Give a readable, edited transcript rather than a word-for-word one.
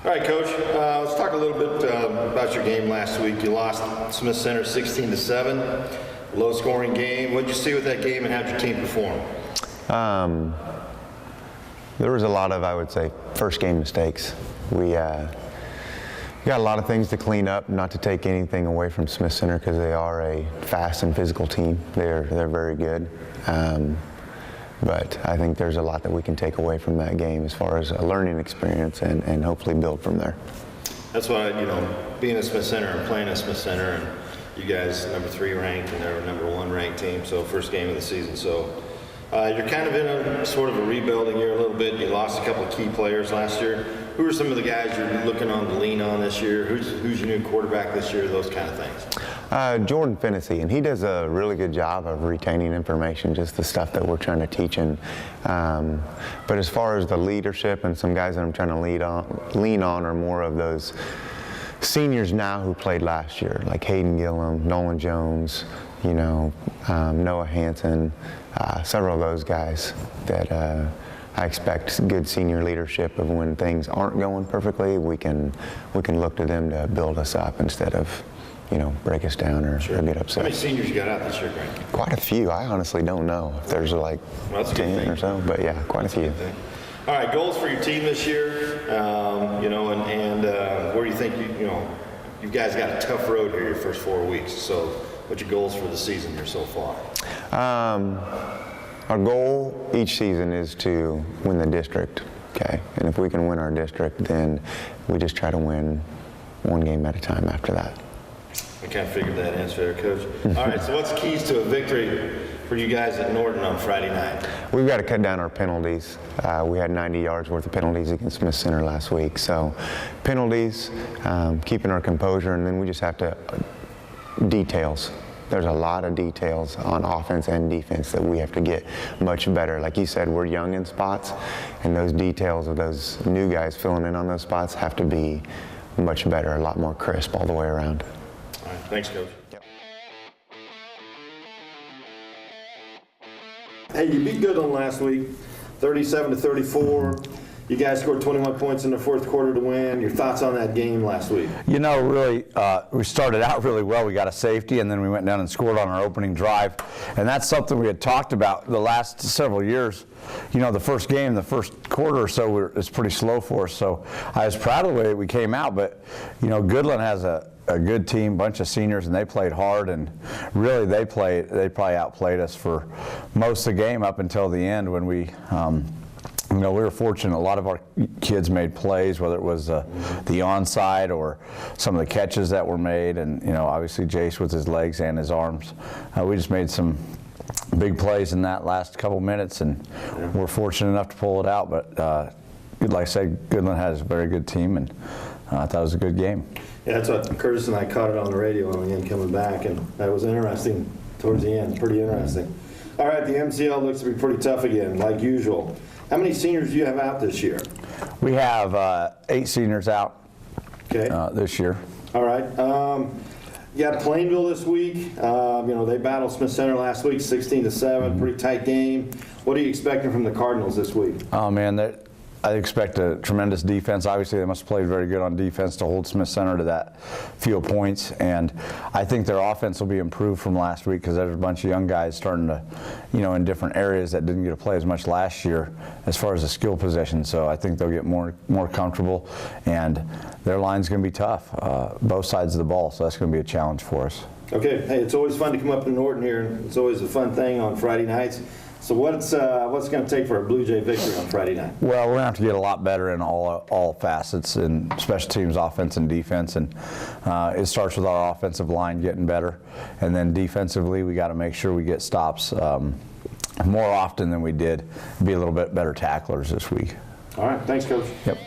All right, Coach. Let's talk a little bit about your game last week. You lost Smith Center 16-7, low-scoring game. What did you see with that game, and how did your team perform? There was a lot of, I would say, first-game mistakes. We got a lot of things to clean up, not to take anything away from Smith Center because they are a fast and physical team. They're very good. But I think there's a lot that we can take away from that game as far as a learning experience and hopefully build from there. That's why, being at Smith Center and playing at Smith Center, and you guys number 3 ranked and they're a number 1 ranked team, so first game of the season. So you're kind of in a sort of a rebuilding year a little bit. You lost a couple of key players last year. Who are some of the guys you're looking on to lean on this year? Who's your new quarterback this year? Those kind of things. Jordan Fennessy, and he does a really good job of retaining information, just the stuff that we're trying to teach him. But as far as the leadership and some guys that I'm trying to lean on are more of those seniors now who played last year, like Hayden Gillum, Nolan Jones, Noah Hansen, several of those guys that I expect good senior leadership of when things aren't going perfectly, we can look to them to build us up instead of break us down or get upset. How many seniors you got out this year, Greg? Quite a few. I honestly don't know if there's like 10 or so, but yeah, quite a few. All right, goals for your team this year, and where do you think you guys got a tough road here your first 4 weeks. So what's your goals for the season here so far? Our goal each season is to win the district, okay? And if we can win our district, then we just try to win one game at a time after that. I kind of figured that answer there, Coach. All right, so what's keys to a victory for you guys at Norton on Friday night? We've got to cut down our penalties. We had 90 yards worth of penalties against Smith Center last week. So penalties, keeping our composure, and then we just have to, details. There's a lot of details on offense and defense that we have to get much better. Like you said, we're young in spots, and those details of those new guys filling in on those spots have to be much better, a lot more crisp all the way around. All right, thanks, Coach. Yep. Hey, you beat Goodland last week, 37-34. You guys scored 21 points in the fourth quarter to win. Your thoughts on that game last week? Really, we started out really well. We got a safety, and then we went down and scored on our opening drive. And that's something we had talked about the last several years. The first game, the first quarter or so, it's pretty slow for us. So I was proud of the way we came out. But, Goodland has a good team, bunch of seniors, and they played hard. And really, they probably outplayed us for most of the game up until the end when we we were fortunate. A lot of our kids made plays, whether it was the onside or some of the catches that were made, and obviously Jace with his legs and his arms. We just made some big plays in that last couple minutes, and we're fortunate enough to pull it out. But like I said, Goodland has a very good team, and I thought it was a good game. Yeah, that's what Curtis and I caught it on the radio on the end coming back, and that was interesting towards the end. Pretty interesting. All right, the MCL looks to be pretty tough again, like usual. How many seniors do you have out this year? We have 8 seniors out this year. All right. You got Plainville this week. They battled Smith Center last week, 16-7, pretty tight game. What are you expecting from the Cardinals this week? Oh, man, I expect a tremendous defense. Obviously, they must have played very good on defense to hold Smith Center to that few points. And I think their offense will be improved from last week because there's a bunch of young guys starting to, in different areas that didn't get to play as much last year as far as the skill position. So I think they'll get more comfortable, and their line's going to be tough, both sides of the ball. So that's going to be a challenge for us. Okay. Hey, it's always fun to come up to Norton here. It's always a fun thing on Friday nights. So what's going to take for a Bluejay victory on Friday night? Well, we're going to have to get a lot better in all facets in special teams, offense and defense, and it starts with our offensive line getting better, and then defensively we got to make sure we get stops more often than we did, be a little bit better tacklers this week. All right, thanks, Coach. Yep.